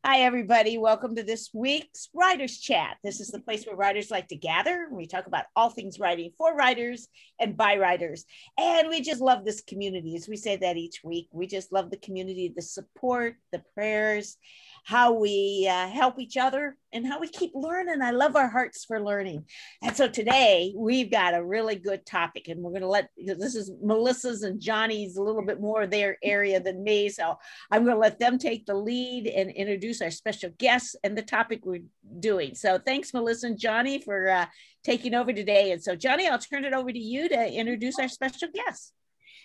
Hi, everybody. Welcome to this week's Writers Chat. This is the place where writers like to gather. We talk about all things writing for writers and by writers. And we just love this community. As we say that each week, we just love the community, the support, the prayers, how we help each other, and how we keep learning. I love our hearts for learning. And so today we've got a really good topic, and we're going to this is Melissa's and Johnny's a little bit more their area than me. So I'm going to let them take the lead and introduce our special guests and the topic we're doing. So thanks, Melissa and Johnny, for taking over today. And so, Johnny, I'll turn it over to you to introduce our special guests.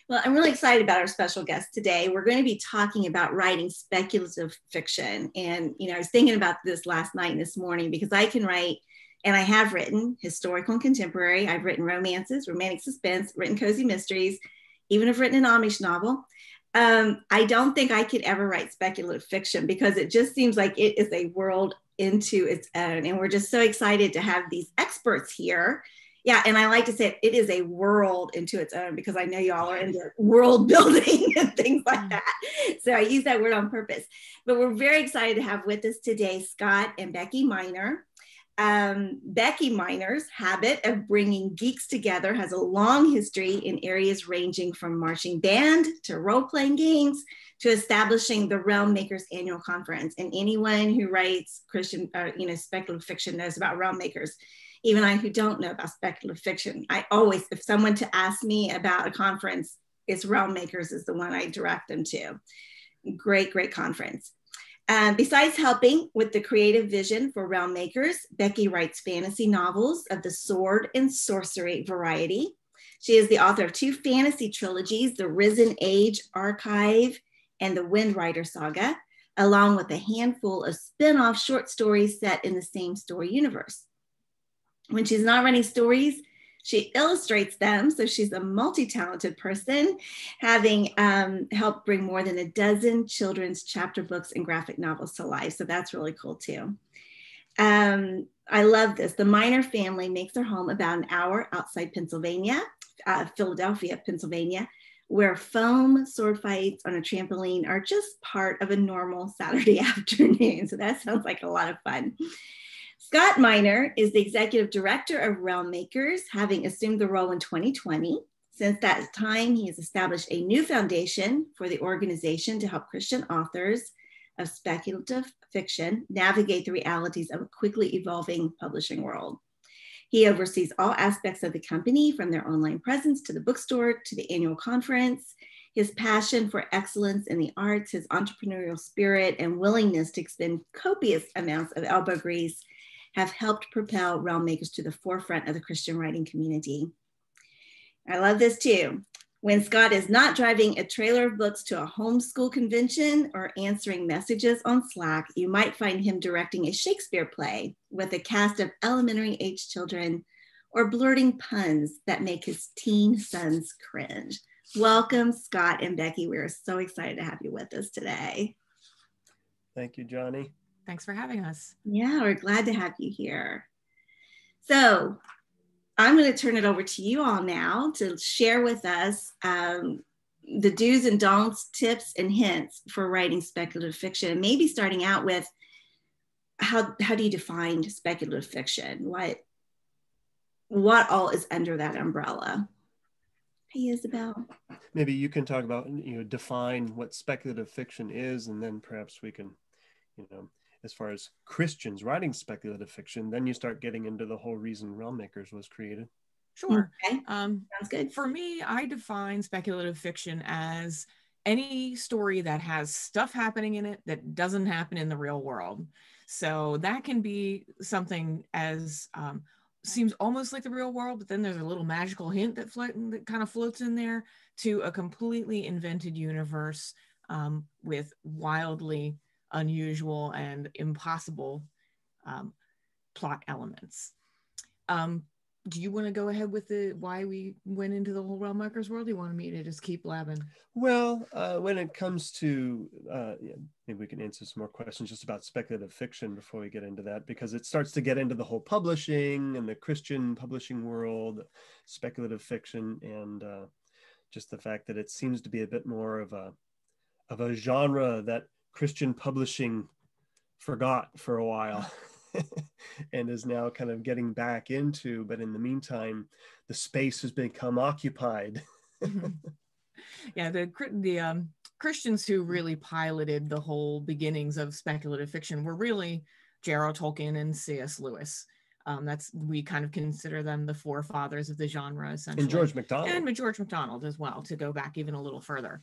Well, I'm really excited about our special guest today. We're going to be talking about writing speculative fiction. And, I was thinking about this last night and this morning because I can write, and I have written historical and contemporary. I've written romances, romantic suspense, written cozy mysteries, even have written an Amish novel. I don't think I could ever write speculative fiction because it just seems like it is a world into its own. And we're just so excited to have these experts here. Yeah, and I like to say it is a world into its own because I know y'all are into world building and things like that. So I use that word on purpose. But we're very excited to have with us today Scott and Becky Minor. Becky Minor's habit of bringing geeks together has a long history in areas ranging from marching band to role-playing games to establishing the Realm Makers Annual Conference. And anyone who writes Christian, speculative fiction knows about Realm Makers. Even I who don't know about speculative fiction, I always, if someone to ask me about a conference, it's Realm Makers is the one I direct them to. Great, great conference. Besides helping with the creative vision for Realm Makers, Becky writes fantasy novels of the sword and sorcery variety. She is the author of 2 fantasy trilogies, the Risen Age Archive and the Windrider Saga, along with a handful of spin-off short stories set in the same story universe. When she's not writing stories, she illustrates them. So she's a multi-talented person, having helped bring more than a dozen children's chapter books and graphic novels to life. So that's really cool too. I love this. The Minor family makes their home about an hour outside Pennsylvania, Philadelphia, Pennsylvania, where foam sword fights on a trampoline are just part of a normal Saturday afternoon. So that sounds like a lot of fun. Scott Minor is the executive director of Realm Makers, having assumed the role in 2020. Since that time, he has established a new foundation for the organization to help Christian authors of speculative fiction navigate the realities of a quickly evolving publishing world. He oversees all aspects of the company, from their online presence to the bookstore to the annual conference. His passion for excellence in the arts, his entrepreneurial spirit, and willingness to expend copious amounts of elbow grease have helped propel Realm Makers to the forefront of the Christian writing community. I love this too. When Scott is not driving a trailer of books to a homeschool convention or answering messages on Slack, you might find him directing a Shakespeare play with a cast of elementary age children or blurting puns that make his teen sons cringe. Welcome, Scott and Becky. We're so excited to have you with us today. Thank you, Johnny. Thanks for having us. Yeah, we're glad to have you here. So I'm going to turn it over to you all now to share with us the do's and don'ts, tips and hints for writing speculative fiction. And maybe starting out with how do you define speculative fiction? What all is under that umbrella? Hey, Isabel. Maybe you can talk about, define what speculative fiction is, and then perhaps we can, as far as Christians writing speculative fiction, then you start getting into the whole reason Realm Makers was created. Sure. Okay. Sounds good. For me, I define speculative fiction as any story that has stuff happening in it that doesn't happen in the real world. So that can be something as seems almost like the real world, but then there's a little magical hint that kind of floats in there, to a completely invented universe with wildly unusual and impossible plot elements. Do you want to go ahead with why we went into the whole Realm Makers world? Do you want me to just keep blabbing? Well, when it comes to, maybe we can answer some more questions just about speculative fiction before we get into that, because it starts to get into the whole publishing and the Christian publishing world, speculative fiction, and just the fact that it seems to be a bit more of a genre that Christian publishing forgot for a while and is now kind of getting back into, but in the meantime, the space has become occupied. Yeah, the Christians who really piloted the whole beginnings of speculative fiction were really J.R.R. Tolkien and C.S. Lewis. We kind of consider them the forefathers of the genre, essentially. And George MacDonald. And George MacDonald as well, to go back even a little further.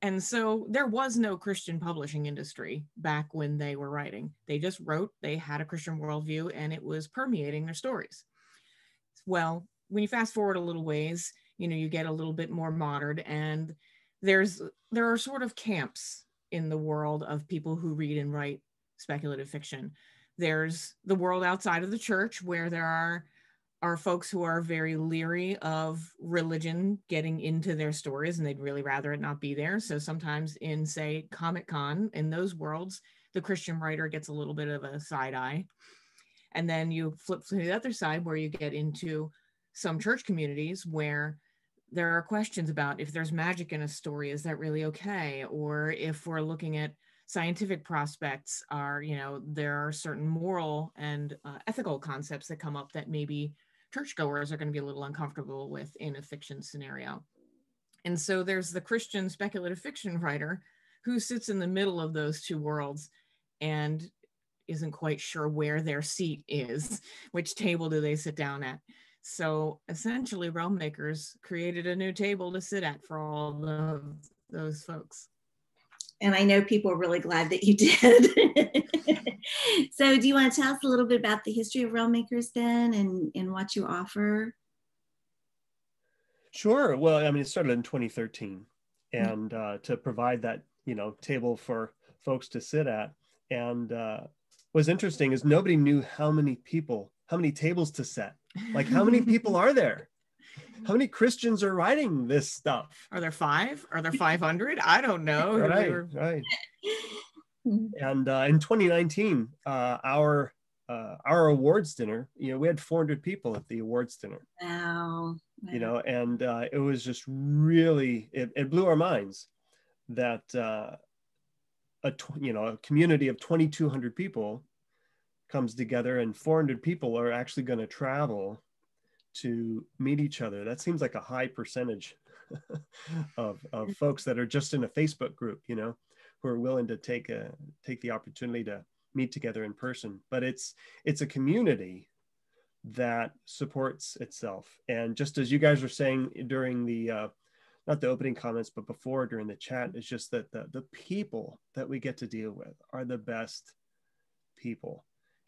And so there was no Christian publishing industry back when they were writing. They just wrote, they had a Christian worldview, and it was permeating their stories. Well, when you fast forward a little ways, you get a little bit more modern, and there are sort of camps in the world of people who read and write speculative fiction. There's the world outside of the church, where there are folks who are very leery of religion getting into their stories, and they'd really rather it not be there. So sometimes in, say, Comic-Con, in those worlds, the Christian writer gets a little bit of a side eye. And then you flip to the other side, where you get into some church communities where there are questions about if there's magic in a story, is that really okay? Or if we're looking at scientific prospects, there are certain moral and ethical concepts that come up that maybe churchgoers are going to be a little uncomfortable with in a fiction scenario. And so there's the Christian speculative fiction writer who sits in the middle of those two worlds and isn't quite sure where their seat is, which table do they sit down at. So essentially, Realm Makers created a new table to sit at for all of those folks. And I know people are really glad that you did. So do you want to tell us a little bit about the history of Realm Makers then, and what you offer? Sure. Well, I mean, it started in 2013, and to provide that, table for folks to sit at. And what's interesting is nobody knew how many tables to set. Like, how many people are there? How many Christians are writing this stuff? Are there 5? Are there 500? I don't know. Right. And in 2019, our awards dinner, we had 400 people at the awards dinner. Wow. And it was just really, it blew our minds that a community of 2,200 people comes together, and 400 people are actually going to travel to meet each other. That seems like a high percentage of folks that are just in a Facebook group, who are willing to take the opportunity to meet together in person. But it's a community that supports itself. And just as you guys were saying during the not the opening comments, but before, during the chat, it's just that the people that we get to deal with are the best people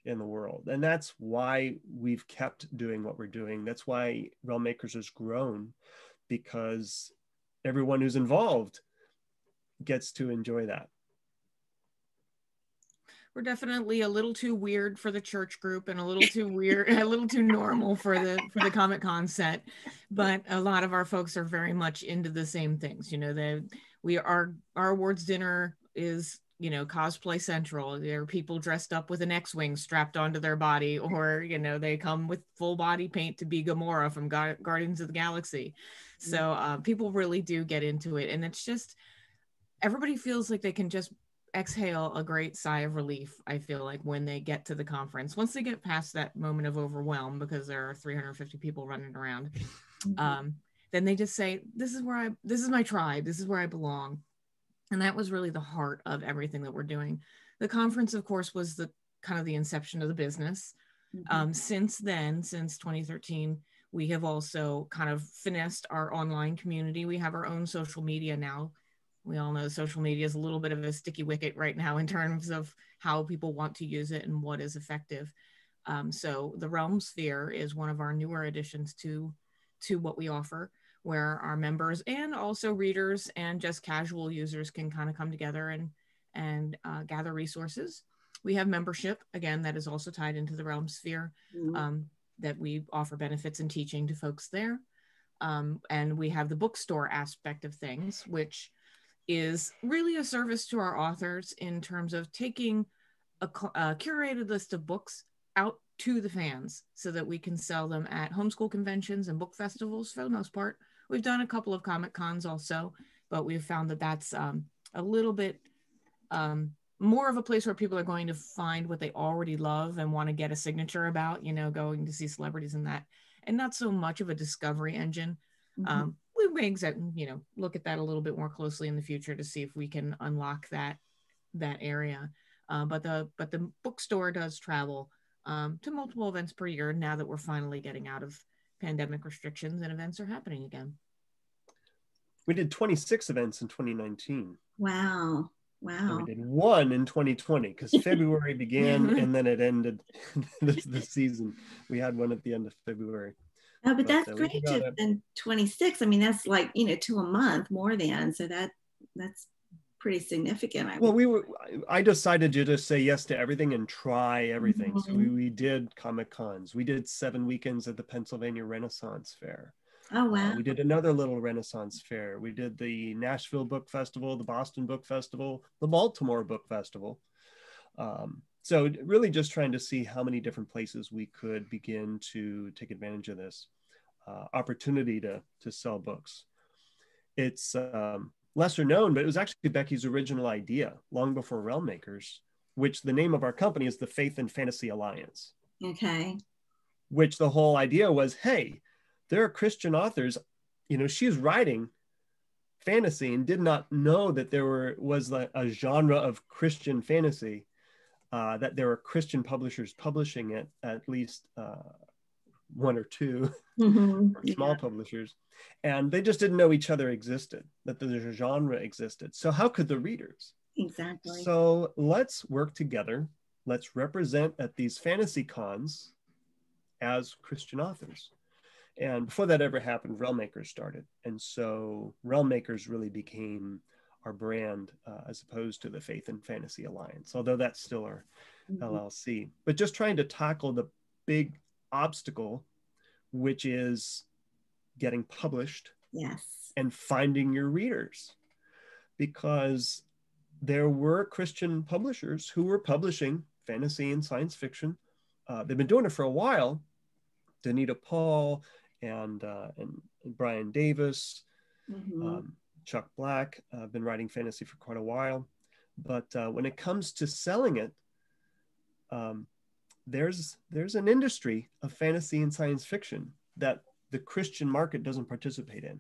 in the world. And that's why we've kept doing what we're doing. That's why Realm Makers has grown, because everyone who's involved gets to enjoy that. We're definitely a little too weird for the church group, and a little too weird, a little too normal for the Comic-Con set. But a lot of our folks are very much into the same things. Our awards dinner is, cosplay central. There are people dressed up with an X-wing strapped onto their body, or, they come with full body paint to be Gamora from Guardians of the Galaxy. So people really do get into it. And it's just, everybody feels like they can just exhale a great sigh of relief, I feel like, when they get to the conference. Once they get past that moment of overwhelm, because there are 350 people running around, then they just say, this is my tribe. This is where I belong. And that was really the heart of everything that we're doing. The conference, of course, was the kind of the inception of the business. Since then, since 2013, we have also kind of finessed our online community. We have our own social media now. We all know social media is a little bit of a sticky wicket right now in terms of how people want to use it and what is effective. So the Realm Sphere is one of our newer additions to what we offer, where our members and also readers and just casual users can kind of come together and gather resources. We have membership, again, that is also tied into the Realm Sphere, that we offer benefits and teaching to folks there. And we have the bookstore aspect of things, which is really a service to our authors in terms of taking a curated list of books out to the fans so that we can sell them at homeschool conventions and book festivals for the most part. We've done a couple of Comic-Cons also, but we've found that that's a little bit more of a place where people are going to find what they already love and want to get a signature about, going to see celebrities in that, and not so much of a discovery engine. We may look at that a little bit more closely in the future to see if we can unlock that area. But the bookstore does travel to multiple events per year now that we're finally getting out of pandemic restrictions and events are happening again. We did 26 events in 2019. Wow. And we did one in 2020 because February began and then it ended the season. We had one at the end of February. Oh, but that's great to have been 26. I mean, that's like, to a month more than, so that's pretty significant. I decided to just say yes to everything and try everything. So we did Comic Cons. We did 7 weekends at the Pennsylvania Renaissance Fair. Oh, wow. We did another little Renaissance fair. We did the Nashville Book Festival, the Boston Book Festival, the Baltimore Book Festival. So really just trying to see how many different places we could begin to take advantage of this opportunity to sell books. It's lesser known, but it was actually Becky's original idea long before Realm Makers, which the name of our company is the Faith and Fantasy Alliance. Okay. Which the whole idea was, hey, there are Christian authors, she's writing fantasy and did not know that there was a genre of Christian fantasy, that there were Christian publishers publishing it, at least one or two small publishers. And they just didn't know each other existed, that the genre existed. So how could the readers? Exactly. So let's work together. Let's represent at these fantasy cons as Christian authors. And before that ever happened, Realm Makers started. And so Realm Makers really became our brand as opposed to the Faith and Fantasy Alliance, although that's still our LLC. But just trying to tackle the big obstacle, which is getting published and finding your readers. Because there were Christian publishers who were publishing fantasy and science fiction. They've been doing it for a while. Danita Paul, and Brian Davis, Chuck Black have been writing fantasy for quite a while. But when it comes to selling it, there's an industry of fantasy and science fiction that the Christian market doesn't participate in.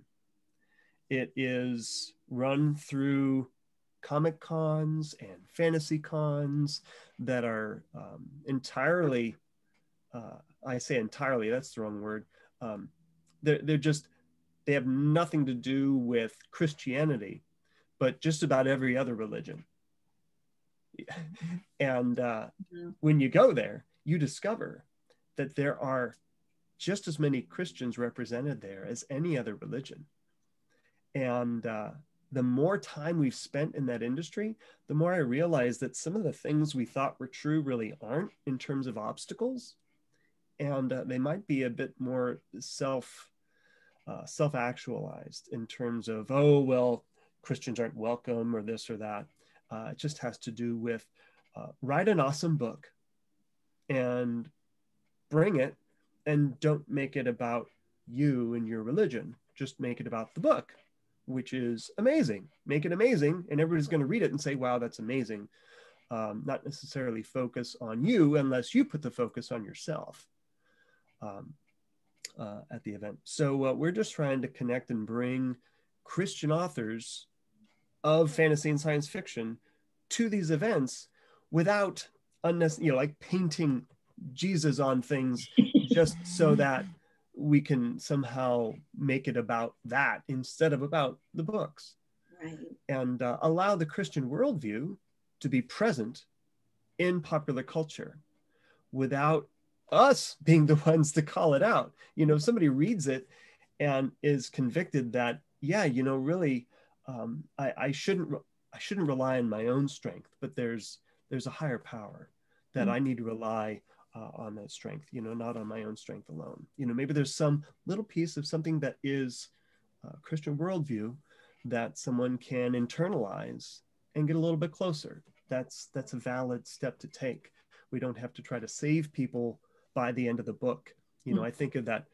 It is run through Comic Cons and fantasy cons that are entirely, I say entirely, that's the wrong word. They have nothing to do with Christianity, but just about every other religion. And when you go there, you discover that there are just as many Christians represented there as any other religion. And the more time we've spent in that industry, the more I realize that some of the things we thought were true really aren't in terms of obstacles. And they might be a bit more self-actualized in terms of, oh, well, Christians aren't welcome or this or that. It just has to do with write an awesome book and bring it, and don't make it about you and your religion. Just make it about the book, which is amazing. Make it amazing, and everybody's going to read it and say, wow, that's amazing. Not necessarily focus on you unless you put the focus on yourself at the event. So we're just trying to connect and bring Christian authors of fantasy and science fiction to these events without unnecessarily, like painting Jesus on things just so that we can somehow make it about that instead of about the books. Right. And allow the Christian worldview to be present in popular culture without us being the ones to call it out. If somebody reads it and is convicted that, yeah, really, I shouldn't rely on my own strength, but there's a higher power that I need to rely on that strength, not on my own strength alone. Maybe there's some little piece of something that is Christian worldview that someone can internalize and get a little bit closer. That's a valid step to take. We don't have to try to save people by the end of the book. I think of that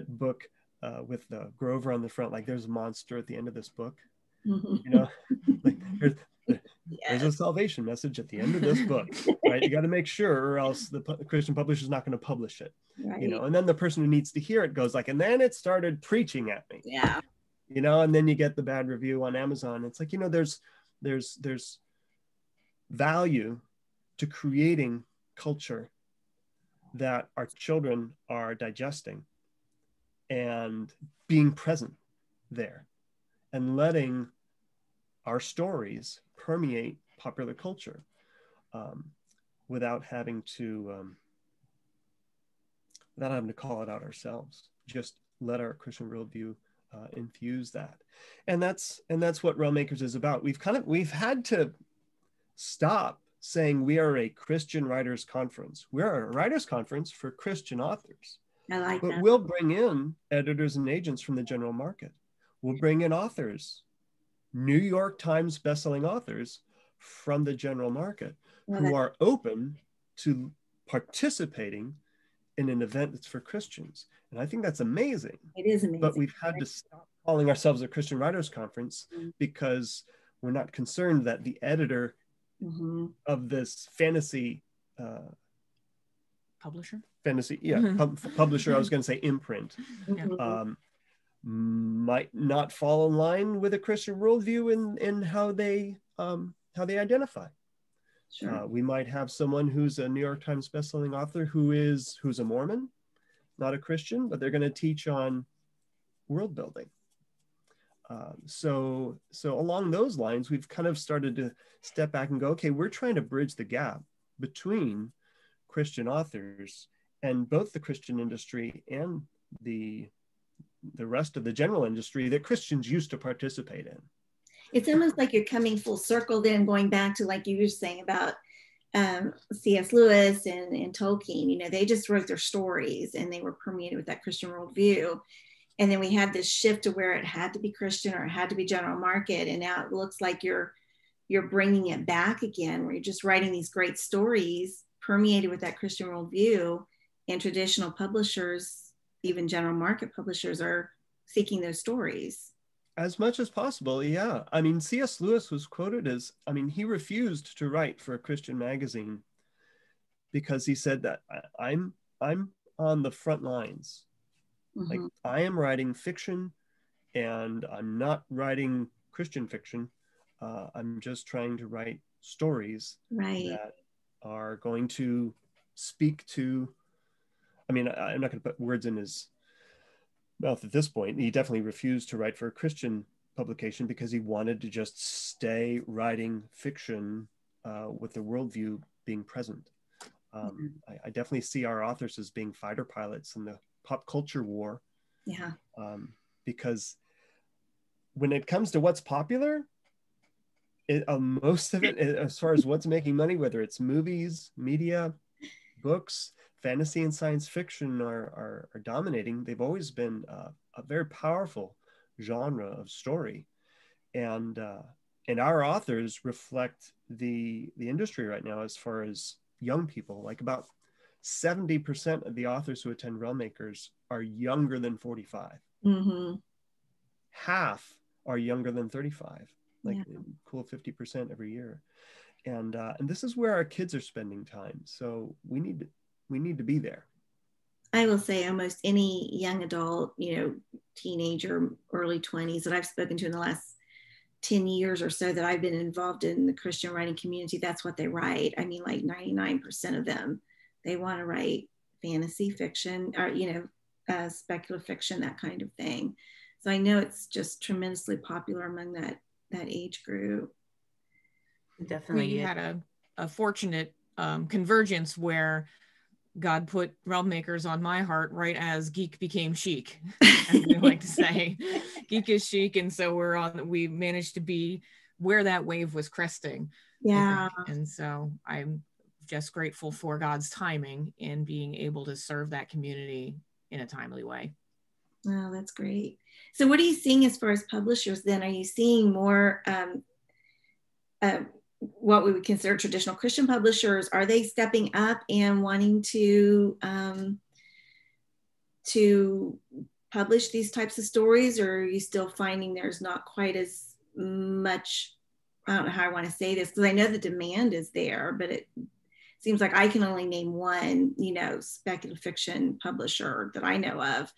book with the Grover on the front, like there's a monster at the end of this book. Like There's a salvation message at the end of this book, right? You got to make sure, or else the Christian publisher is not going to publish it, Right. you know. And then the person who needs to hear it goes like, and then it started preaching at me, Yeah. you know. And then you get the bad review on Amazon. It's like, you know, there's value to creating culture that our children are digesting and being present there and letting our stories permeate popular culture without having to call it out ourselves. Just let our Christian worldview infuse that, and that's what Realm Makers is about. We've had to stop saying we are a Christian writers conference. We're a writers conference for Christian authors. I like But that. we'll bring in editors and agents from the general market. We'll bring in authors, New York Times bestselling authors from the general market who are open to participating in an event that's for Christians. And I think that's amazing. It is amazing. But we've had to stop calling ourselves a Christian writers conference because we're not concerned that the editor of this fantasy publisher, publisher, I was going to say imprint, might not fall in line with a Christian worldview in how they identify. Sure. We might have someone who's a New York Times bestselling author who's a Mormon, not a Christian, but they're going to teach on world building. So along those lines, we've kind of started to step back and go, okay, we're trying to bridge the gap between Christian authors and both the Christian industry and the rest of the general industry that Christians used to participate in. It's almost like you're coming full circle then, going back to like you were saying about C.S. Lewis and Tolkien. You know, they just wrote their stories and they were permeated with that Christian worldview. And then we had this shift to where it had to be Christian or it had to be general market. And now it looks like you're bringing it back again, where you're just writing these great stories permeated with that Christian worldview, and traditional publishers, even general market publishers, are seeking those stories. As much as possible, yeah. I mean, C.S. Lewis was quoted as, he refused to write for a Christian magazine because he said that I'm on the front lines. Like, I am writing fiction and I'm not writing Christian fiction. I'm just trying to write stories that are going to speak to, I'm not going to put words in his mouth at this point. He definitely refused to write for a Christian publication because he wanted to just stay writing fiction with the worldview being present. I definitely see our authors as being fighter pilots in the pop culture war. Yeah. Because when it comes to what's popular, most of it, as far as what's making money, whether it's movies, media, books, fantasy and science fiction are dominating. They've always been a very powerful genre of story, and our authors reflect the industry right now as far as young people. Like about 70% of the authors who attend Realm Makers are younger than 45. Half are younger than 35. Like cool 50% every year, and this is where our kids are spending time. So we need to be there. I will say almost any young adult, teenager, early 20s that I've spoken to in the last 10 years or so that I've been involved in the Christian writing community, that's what they write. Like 99% of them, they want to write fantasy fiction or, speculative fiction, that kind of thing. So I know it's just tremendously popular among that age group. Definitely. We had a fortunate convergence where God put Realm Makers on my heart right as geek became chic, as we like to say. Geek is chic, and so we managed to be where that wave was cresting. Yeah. And so I'm just grateful for God's timing in being able to serve that community in a timely way. Oh, that's great. So what are you seeing as far as publishers then? Are you seeing more what we would consider traditional Christian publishers? Are they stepping up and wanting to publish these types of stories, or are you still finding there's not quite as much I don't know how I want to say this, because I know the demand is there, but it seems like I can only name one, speculative fiction publisher that I know of.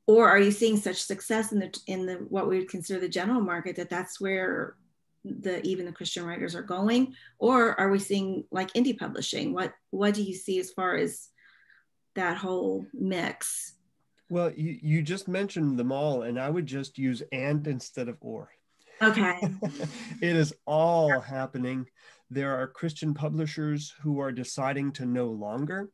Or are you seeing such success in the what we would consider the general market that that's where even the Christian writers are going? Or are we seeing like indie publishing? What do you see as far as that whole mix? Well, you just mentioned them all, and I would just use and instead of or. Okay. It is all happening. There are Christian publishers who are deciding to no longer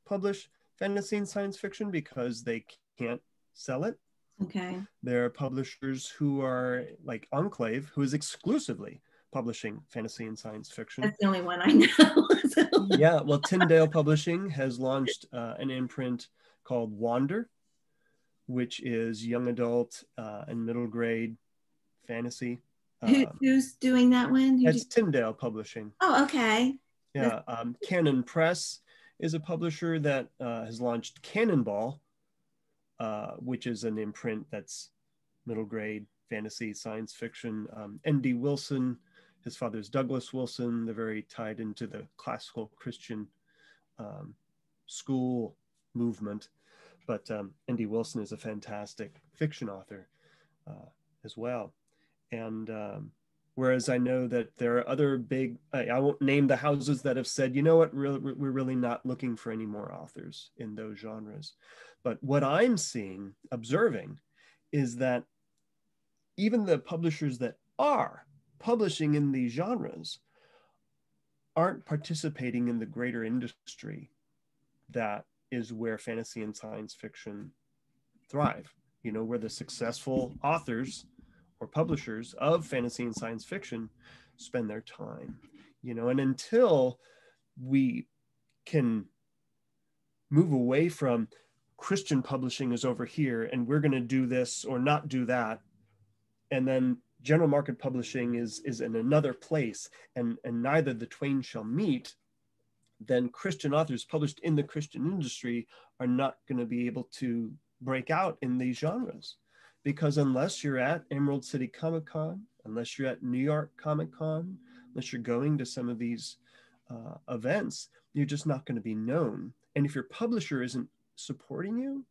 publish fantasy and science fiction because they can't sell it. Okay. There are publishers who are like Enclave, who is exclusively publishing fantasy and science fiction. That's the only one I know. Yeah, well, Tyndale Publishing has launched an imprint called Wander, which is young adult and middle grade fantasy. Who's doing that one? That's Tyndale Publishing. Oh, okay. Yeah, Canon Press is a publisher that has launched Cannonball, which is an imprint that's middle grade fantasy science fiction. N.D. Wilson, his father's Douglas Wilson. They're very tied into the classical Christian school movement. But N.D. Wilson is a fantastic fiction author as well. And whereas I know that there are other big, I won't name the houses that have said, you know what, we're really not looking for any more authors in those genres. But what I'm seeing, observing, is that even the publishers that are publishing in these genres aren't participating in the greater industry that is where fantasy and science fiction thrive. Where the successful authors or publishers of fantasy and science fiction spend their time, and until we can move away from Christian publishing is over here and we're going to do this or not do that, and then general market publishing is in another place, and neither the twain shall meet, then Christian authors published in the Christian industry are not going to be able to break out in these genres. Because unless you're at Emerald City Comic Con, unless you're at New York Comic Con, unless you're going to some of these events, you're just not going to be known. And if your publisher isn't supporting you,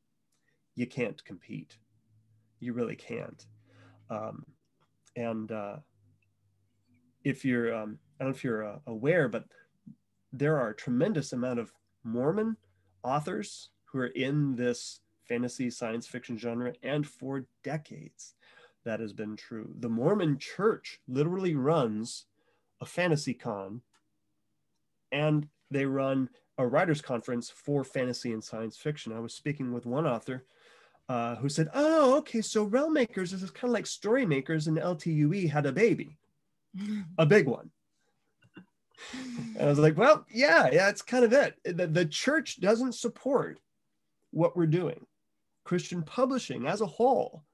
you can't compete. You really can't. If you're, I don't know if you're aware, but there are a tremendous amount of Mormon authors who are in this fantasy science fiction genre, and for decades that has been true. The Mormon Church literally runs a fantasy con, and they run a writers conference for fantasy and science fiction. I was speaking with one author who said, oh, okay, so Realm Makers is kind of like Story Makers, and LTUE had a baby, a big one. And I was like, well, yeah, it's kind of it. The church doesn't support what we're doing. Christian publishing as a whole,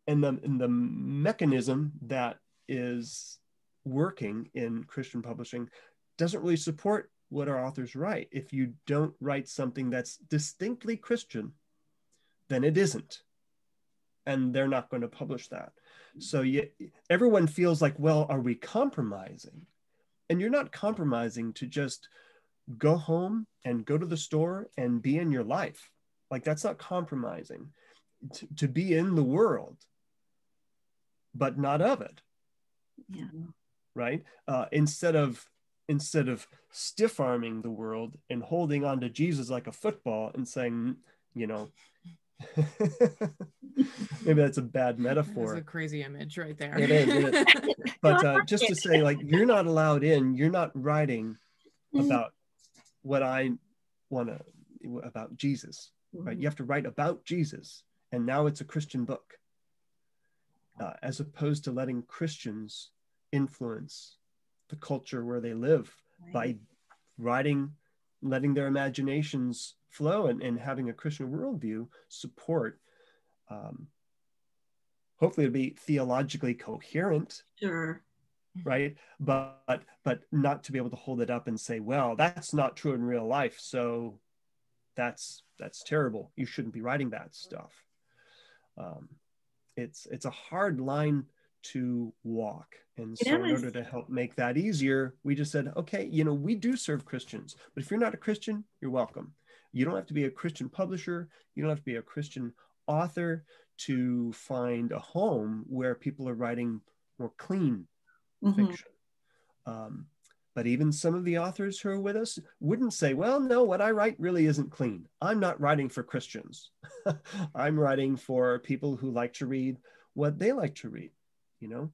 and the mechanism that is working in Christian publishing doesn't really support what our authors write. If you don't write something that's distinctly Christian, then it isn't. And they're not going to publish that. So everyone feels like, well, are we compromising? And you're not compromising to just go home and go to the store and be in your life. Like, that's not compromising. To be in the world, but not of it. Yeah. Right? Instead of stiff-arming the world and holding on to Jesus like a football and saying, maybe that's a bad metaphor. That's a crazy image right there. It is. But just to say, like, you're not allowed in, you're not writing about what I want to, about Jesus, right? You have to write about Jesus. And now it's a Christian book, as opposed to letting Christians influence the culture where they live by writing, letting their imaginations flow, and having a Christian worldview support. Hopefully it'll be theologically coherent. Sure. Right? But not to be able to hold it up and say, well, that's not true in real life, so that's terrible. You shouldn't be writing that stuff. It's a hard line to walk. And You so know, in order to help make that easier, we just said, okay, you know, we do serve Christians, but if you're not a Christian, you're welcome. You don't have to be a Christian publisher. You don't have to be a Christian author to find a home where people are writing more clean fiction. But even some of the authors who are with us wouldn't say, well, no, what I write really isn't clean. I'm not writing for Christians. I'm writing for people who like to read what they like to read, you know?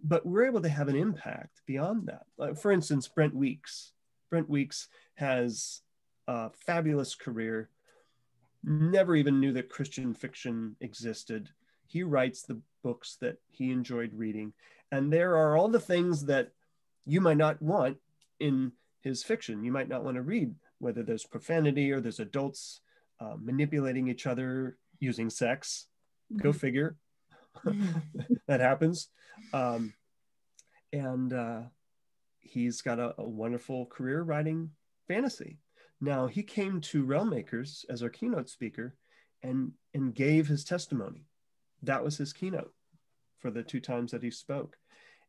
But we're able to have an impact beyond that. For instance, Brent Weeks. Brent Weeks has a fabulous career, never even knew that Christian fiction existed. He writes the books that he enjoyed reading. And there are all the things that you might not want in his fiction. You might not want to read, whether there's profanity or there's adults manipulating each other using sex. Go figure. That happens. He's got a wonderful career writing fantasy. Now, he came to Realmmakers as our keynote speaker and gave his testimony. That was his keynote for the 2 times that he spoke.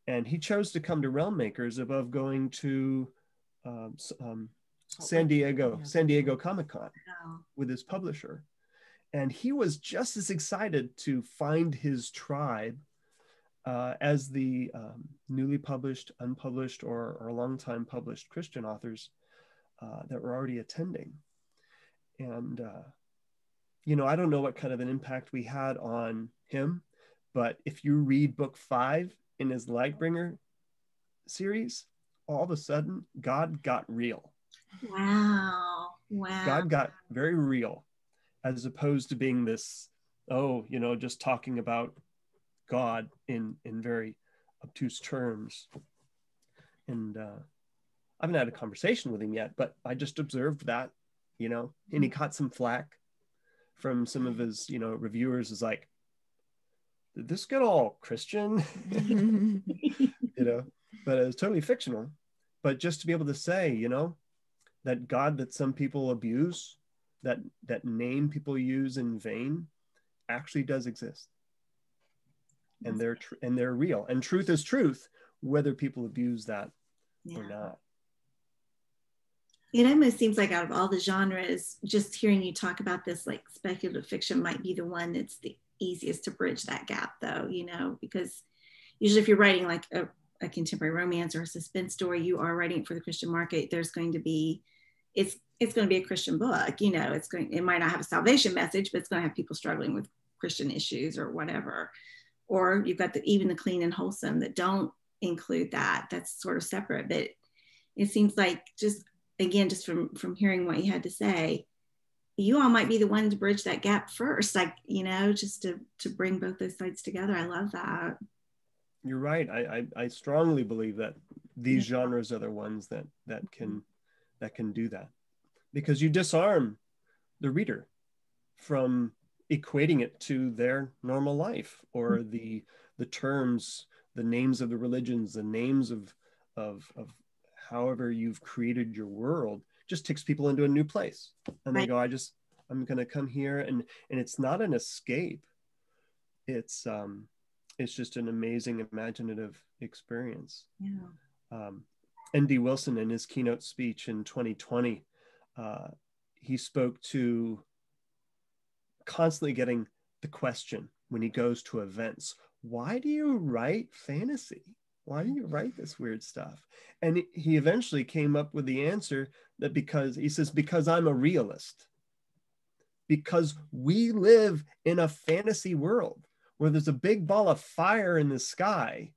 And he chose to come to Realmmakers above going to San Diego Comic-Con with his publisher. And he was just as excited to find his tribe as the newly published, unpublished, or long-time published Christian authors that were already attending. And, you know, I don't know what kind of an impact we had on him, but if you read book 5 in his Lightbringer series, all of a sudden, God got real. Wow. God got very real, as opposed to being this, oh, you know, just talking about God in very obtuse terms. And I haven't had a conversation with him yet, but I just observed that, you know, and he caught some flack from some of his, you know, reviewers. Is like, did this get all Christian? You know, but it was totally fictional. But just to be able to say, you know, that God that some people abuse, that name people use in vain, actually does exist. And they're real. And truth is truth, whether people abuse that or not. It almost seems like out of all the genres, just hearing you talk about this, like speculative fiction might be the one that's the easiest to bridge that gap, though, you know, because usually if you're writing like a contemporary romance or a suspense story, you are writing it for the Christian market. There's going to be, it's going to be a Christian book, you know, it might not have a salvation message, but it's going to have people struggling with Christian issues or whatever. Or you've got even the clean and wholesome that don't include that. That's sort of separate. But it seems like just from hearing what you had to say, you all might be the one to bridge that gap first, like, you know, just to bring both those sides together. I love that. You're right. I strongly believe that these genres are the ones that can do that, because you disarm the reader from equating it to their normal life, or the terms, the names of the religions, the names of however you've created your world, just takes people into a new place. And they go, I'm going to come here. And it's not an escape. It's just an amazing imaginative experience. Yeah. N.D. Wilson, in his keynote speech in 2020, he spoke to constantly getting the question when he goes to events, why do you write fantasy? Why do you write this weird stuff? And he eventually came up with the answer that because I'm a realist. Because we live in a fantasy world where there's a big ball of fire in the sky,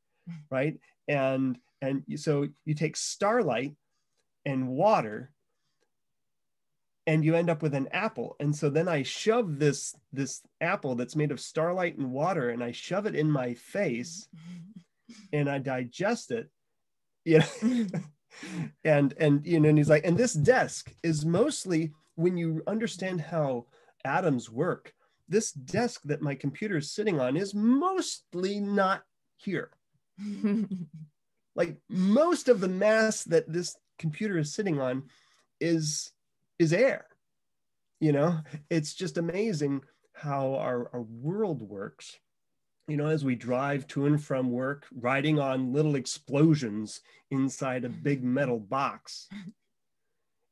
right? And so you take starlight and water and you end up with an apple. And so then I shove this apple that's made of starlight and water, and I shove it in my face and I digest it, you know. and you know, and he's like, and this desk is mostly, when you understand how atoms work, this desk that my computer is sitting on is mostly not here. Like, most of the mass that this computer is sitting on is air. You know, it's just amazing how our world works. as we drive to and from work, riding on little explosions inside a big metal box,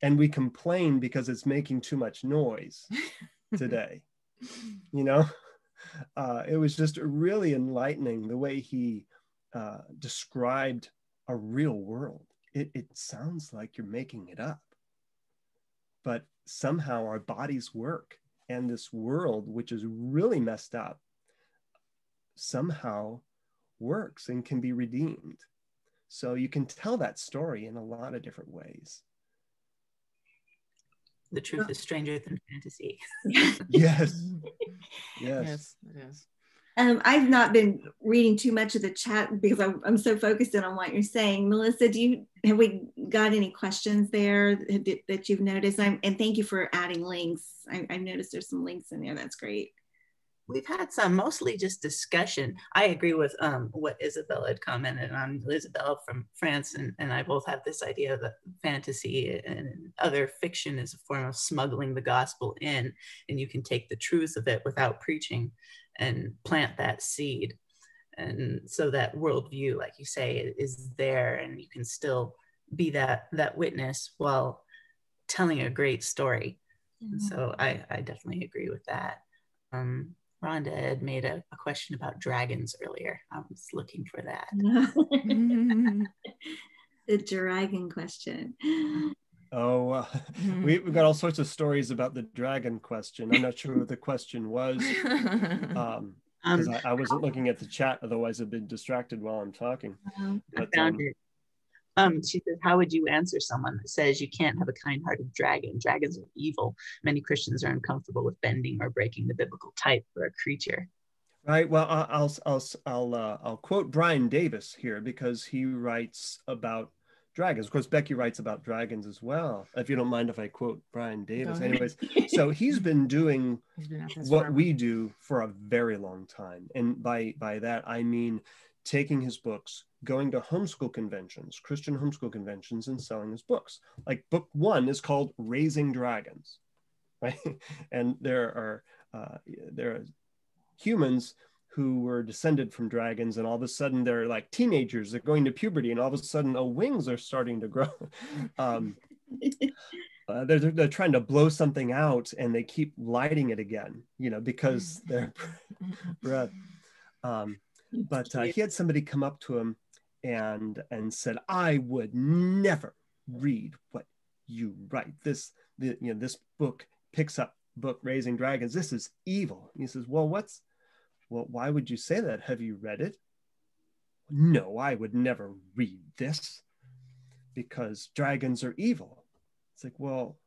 and we complain because it's making too much noise today. It was just really enlightening the way he described a real world. It sounds like you're making it up, but somehow our bodies work, and this world, which is really messed up, somehow works and can be redeemed. So you can tell that story in a lot of different ways. The truth is stranger than fantasy. Yes. Yes, it is. I've not been reading too much of the chat because I'm so focused in on what you're saying. Melissa, have we got any questions there that you've noticed? And thank you for adding links. I've noticed there's some links in there. That's great. We've had some, mostly just discussion. I agree with what Isabel had commented on. Isabel from France and I both have this idea that fantasy and other fiction is a form of smuggling the gospel in, and you can take the truth of it without preaching and plant that seed. And so that worldview, like you say, is there, and you can still be that witness while telling a great story. Mm-hmm. So I definitely agree with that. Rhonda had made a question about dragons earlier. I was looking for that. The dragon question. Oh, we've got all sorts of stories about the dragon question. I'm not sure what the question was, because I wasn't looking at the chat. Otherwise, I've been distracted while I'm talking. But, I found it. She says, how would you answer someone that says you can't have a kind-hearted dragon? Dragons are evil. Many Christians are uncomfortable with bending or breaking the biblical type for a creature. Right. Well, I'll quote Brian Davis here, because he writes about dragons. Of course, Becky writes about dragons as well. If you don't mind if I quote Brian Davis. Anyways, so he's been doing what we do for a very long time. And by that, I mean taking his books, going to homeschool conventions, Christian homeschool conventions, and selling his books. Like book 1 is called Raising Dragons, right? And there are humans who were descended from dragons, and all of a sudden they're like teenagers, they're going to puberty, and all of a sudden wings are starting to grow. They're trying to blow something out, and they keep lighting it again, because they're breath. But he had somebody come up to him and said, "I would never read what you write. This book picks up book Raising Dragons. This is evil." And he says, well, why would you say that? Have you read it? No, I would never read this because dragons are evil. It's like, well,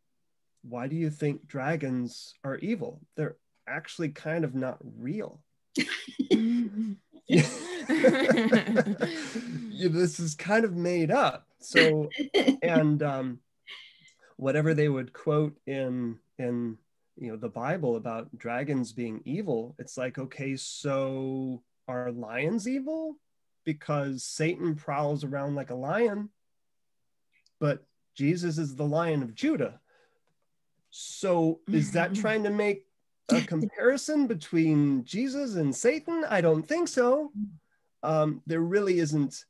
why do you think dragons are evil? They're actually kind of not real. This is kind of made up. So, and whatever they would quote in the Bible about dragons being evil, it's like, okay, so are lions evil? Because Satan prowls around like a lion, but Jesus is the Lion of Judah. So is that trying to make a comparison between Jesus and Satan? I don't think so. There really isn't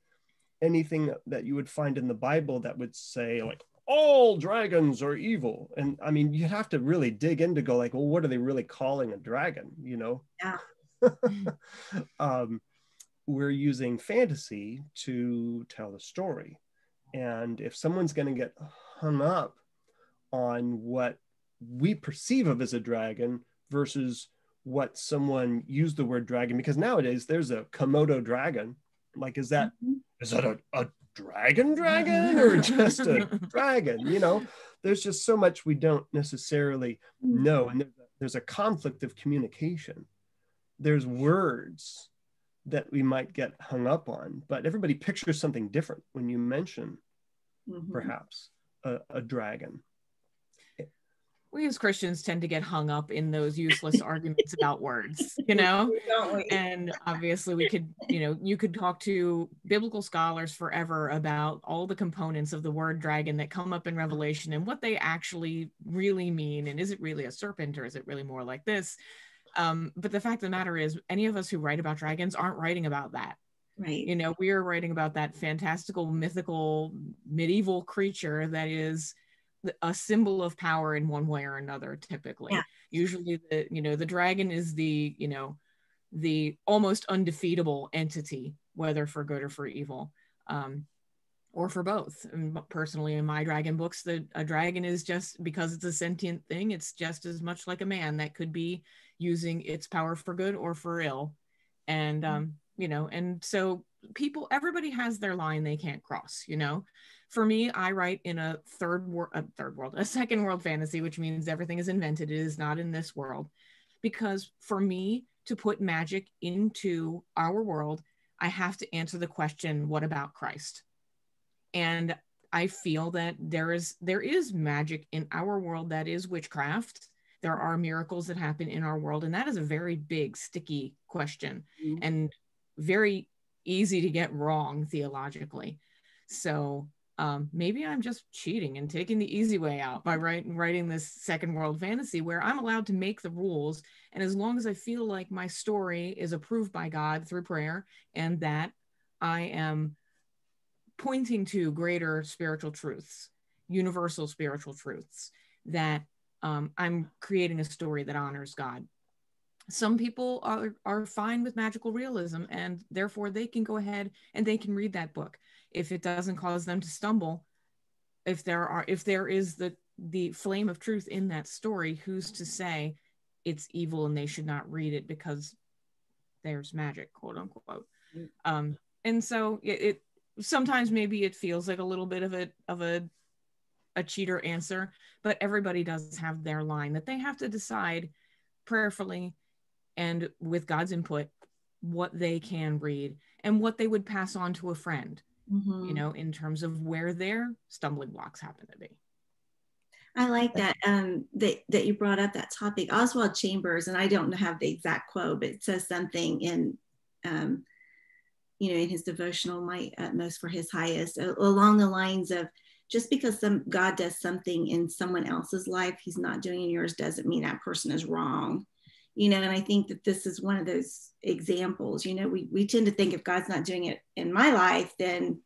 anything that you would find in the Bible that would say like all dragons are evil. And I mean, you have to really dig in to go like, well, what are they really calling a dragon? Yeah. We're using fantasy to tell the story. And if someone's going to get hung up on what we perceive of as a dragon versus what someone used the word dragon, because nowadays there's a Komodo dragon. Like, is that a dragon or just a dragon? There's just so much we don't necessarily know. And there's a conflict of communication. There's words that we might get hung up on, but everybody pictures something different when you mention perhaps a dragon. We as Christians tend to get hung up in those useless arguments about words, and obviously we could, you could talk to biblical scholars forever about all the components of the word dragon that come up in Revelation and what they actually really mean. And is it really a serpent, or is it really more like this? But the fact of the matter is, any of us who write about dragons aren't writing about that. Right. You know, we are writing about that fantastical, mythical, medieval creature that is a symbol of power in one way or another, typically. Yeah. Usually the dragon is the almost undefeatable entity, whether for good or for evil, or for both. And personally, in my dragon books, a dragon is just, because it's a sentient thing, it's just as much like a man that could be using its power for good or for ill. And and so everybody has their line they can't cross. For me, I write in a second world fantasy, which means everything is invented. It is not in this world, because for me to put magic into our world, I have to answer the question, what about Christ? And I feel that there is magic in our world that is witchcraft. There are miracles that happen in our world, and that is a very big, sticky question, and very easy to get wrong theologically. So maybe I'm just cheating and taking the easy way out by writing this second world fantasy where I'm allowed to make the rules. And as long as I feel like my story is approved by God through prayer, and that I am pointing to greater spiritual truths, universal spiritual truths, that I'm creating a story that honors God. Some people are fine with magical realism, and therefore they can go ahead and they can read that book if it doesn't cause them to stumble. If there is the flame of truth in that story, who's to say it's evil and they should not read it because there's magic, quote unquote. And so it sometimes maybe it feels like a little bit of a cheater answer, but everybody does have their line that they have to decide prayerfully and with God's input what they can read and what they would pass on to a friend, in terms of where their stumbling blocks happen to be. I like that that you brought up that topic. Oswald Chambers, and I don't have the exact quote, but it says something in in his devotional, My Utmost for His Highest, along the lines of, just because God does something in someone else's life, He's not doing in yours, doesn't mean that person is wrong. And I think that this is one of those examples. We tend to think if God's not doing it in my life, then,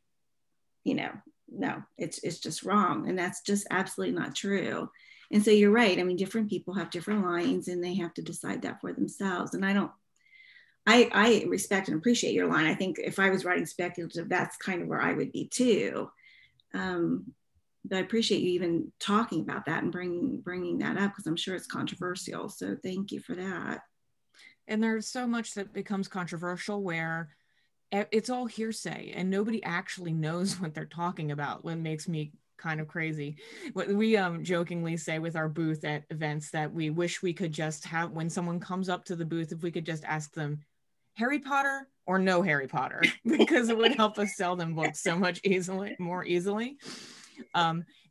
no, it's just wrong. And that's just absolutely not true. And so you're right. I mean, different people have different lines and they have to decide that for themselves. And I respect and appreciate your line. I think if I was writing speculative, that's kind of where I would be too. But I appreciate you even talking about that and bringing that up, because I'm sure it's controversial. So thank you for that. And there's so much that becomes controversial where it's all hearsay and nobody actually knows what they're talking about. What makes me kind of crazy. What we jokingly say with our booth at events, that we wish we could just have, when someone comes up to the booth, if we could just ask them, Harry Potter or no Harry Potter, because it would help us sell them books so much more easily.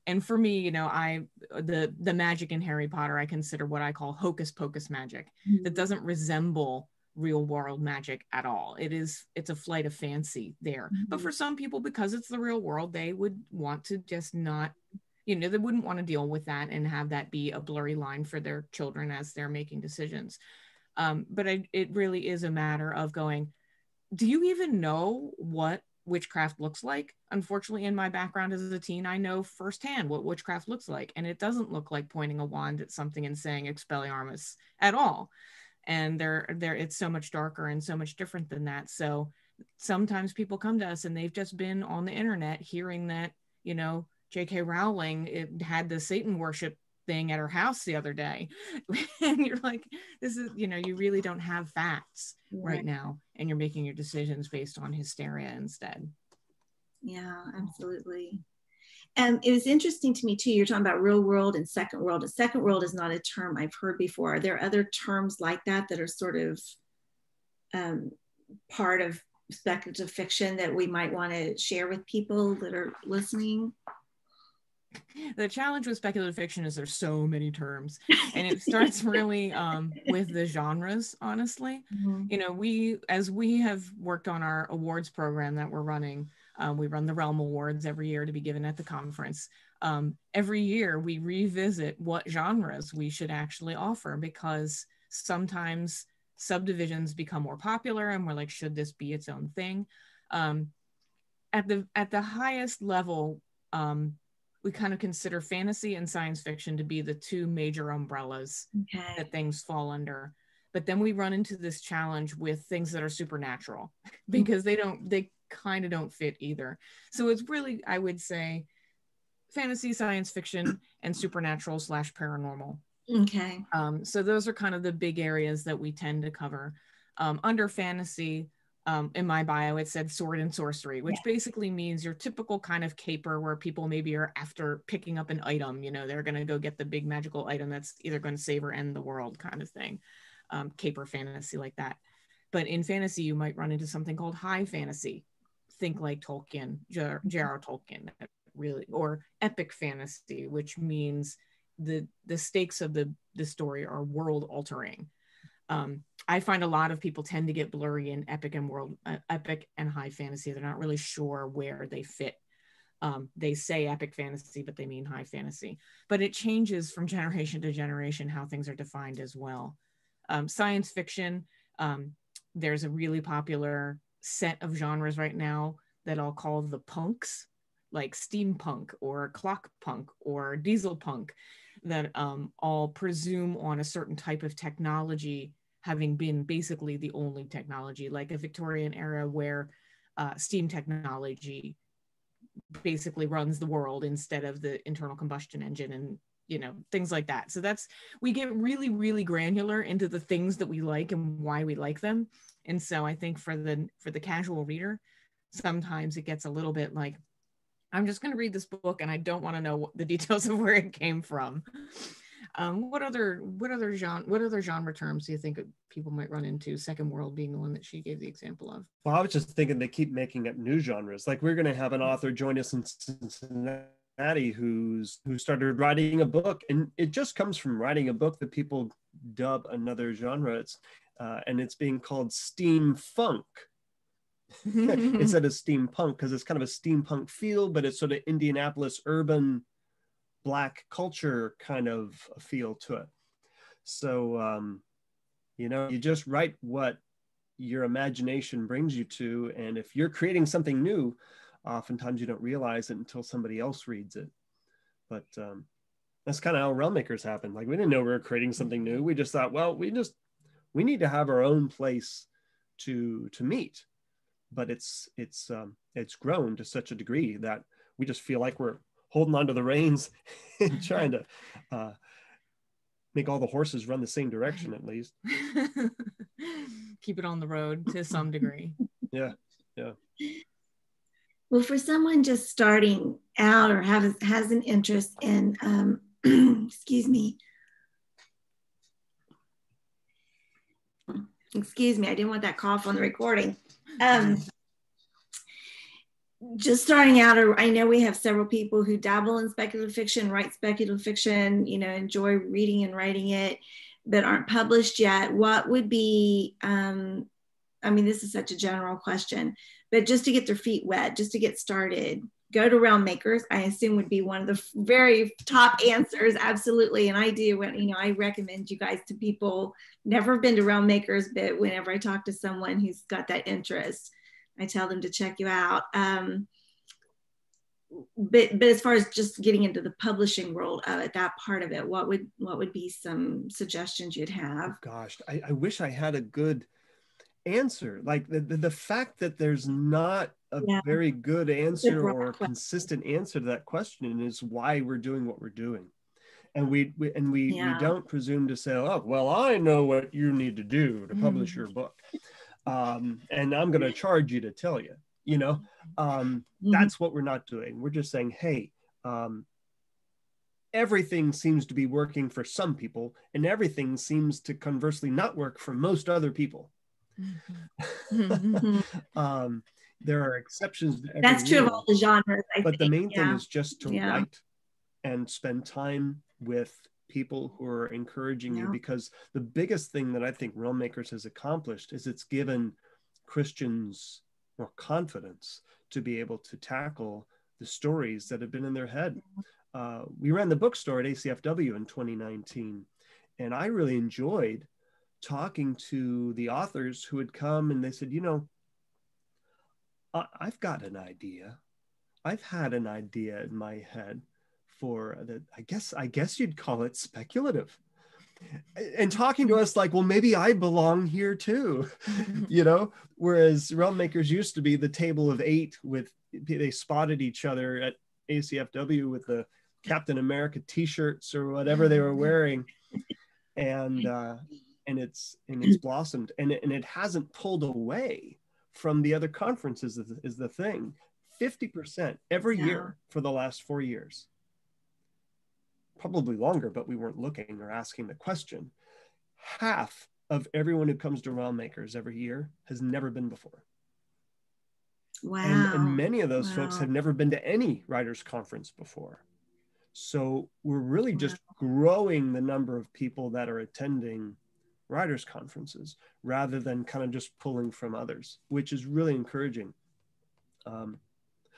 And for me, the magic in Harry Potter, I consider what I call hocus pocus magic, that doesn't resemble real world magic at all. It's a flight of fancy there. But for some people, because it's the real world, they would want to just not, they wouldn't want to deal with that and have that be a blurry line for their children as they're making decisions. But it really is a matter of going, do you even know what witchcraft looks like? Unfortunately, in my background as a teen, I know firsthand what witchcraft looks like, and it doesn't look like pointing a wand at something and saying Expelliarmus at all. And it's so much darker and so much different than that. So sometimes people come to us and they've just been on the internet hearing that, J.K. Rowling had the Satan worship thing at her house the other day. And you're like, this is, you really don't have facts right now, and you're making your decisions based on hysteria instead. Yeah, absolutely. And it was interesting to me too, you're talking about real world and second world. And second world is not a term I've heard before. Are there other terms like that are sort of part of speculative fiction that we might want to share with people that are listening? The challenge with speculative fiction is there's so many terms, and it starts really with the genres, honestly. As we have worked on our awards program that we're running, we run the Realm Awards every year to be given at the conference. Every year we revisit what genres we should actually offer, because Sometimes subdivisions become more popular and we're like, should this be its own thing? At the highest level, we kind of consider fantasy and science fiction to be the two major umbrellas that things fall under. But then we run into this challenge with things that are supernatural because they kind of don't fit either. So it's really, I would say, fantasy, science fiction, and supernatural / paranormal. Okay. So those are kind of the big areas that we tend to cover. Under fantasy, in my bio, it said sword and sorcery, which basically means your typical kind of caper where people maybe are after picking up an item, you know, they're going to go get the big magical item that's either going to save or end the world kind of thing. Caper fantasy like that. But in fantasy, you might run into something called high fantasy. Think like Tolkien, J.R.R. Tolkien, really, or epic fantasy, which means the stakes of the story are world altering. I find a lot of people tend to get blurry in epic and high fantasy. They're not really sure where they fit. They say epic fantasy, but they mean high fantasy. But it changes from generation to generation how things are defined as well. Science fiction, there's a really popular set of genres right now that I'll call the punks, like steampunk or clock punk or diesel punk, that all presume on a certain type of technology having been basically the only technology, like a Victorian era where steam technology basically runs the world instead of the internal combustion engine, and you know, things like that. So we get really, really granular into the things that we like and why we like them. And so I think for the casual reader, sometimes it gets a little bit like, I'm just going to read this book and I don't want to know the details of where it came from. What other genre terms do you think people might run into? Second world being the one that she gave the example of. Well, I was just thinking they keep making up new genres. Like we're going to have an author join us in Cincinnati who started writing a book, and it just comes from writing a book that people dub another genre. And it's being called steampunk instead of steampunk, because it's kind of a steampunk feel, but it's sort of Indianapolis urban Black culture kind of a feel to it. So, you know, you just write what your imagination brings you to. And if you're creating something new, oftentimes you don't realize it until somebody else reads it. But that's kind of how realm makers happen. Like we didn't know we were creating something new. We just thought, well, we need to have our own place to meet. But it's grown to such a degree that we just feel like we're holding onto the reins and trying to make all the horses run the same direction, at least. Keep it on the road to some degree. Yeah. Well, for someone just starting out or has an interest in, excuse me, I didn't want that cough on the recording. Just starting out, or I know we have several people who dabble in speculative fiction, write speculative fiction, you know, enjoy reading and writing it, but aren't published yet. What would be, I mean, this is such a general question, but just to get their feet wet, just to get started, go to Realm Makers, I assume would be one of the very top answers. Absolutely. And I do, you know, I recommend you guys to people, never been to Realm Makers, but whenever I talk to someone who's got that interest, I tell them to check you out. But as far as just getting into the publishing world of it, that part of it, what would be some suggestions you'd have? Oh, gosh, I wish I had a good answer. Like the fact that there's not a very good answer or a consistent answer to that question is why we're doing what we're doing. And we don't presume to say, oh, well, I know what you need to do to publish your book. And I'm going to charge you to tell you, you know, that's what we're not doing. We're just saying, hey, everything seems to be working for some people and everything seems to conversely not work for most other people. There are exceptions to every That's true rule, of all the genres, but the main thing is just to write and spend time with people who are encouraging you, because the biggest thing that I think Realm Makers has accomplished is it's given Christians more confidence to be able to tackle the stories that have been in their head. We ran the bookstore at ACFW in 2019, and I really enjoyed talking to the authors who had come and they said, you know, I've got an idea. I've had an idea in my head for that. I guess you'd call it speculative. And talking to us like, well, maybe I belong here too, you know, whereas Realm Makers used to be the table of 8 with, they spotted each other at ACFW with the Captain America t-shirts or whatever they were wearing. And it's blossomed, and it hasn't pulled away from the other conferences is the thing. 50% every year for the last 4 years. Probably longer, but we weren't looking or asking the question. Half of everyone who comes to Realm Makers every year has never been before. Wow. And many of those folks have never been to any writers conference before. So we're really just growing the number of people that are attending writers conferences rather than kind of just pulling from others, which is really encouraging.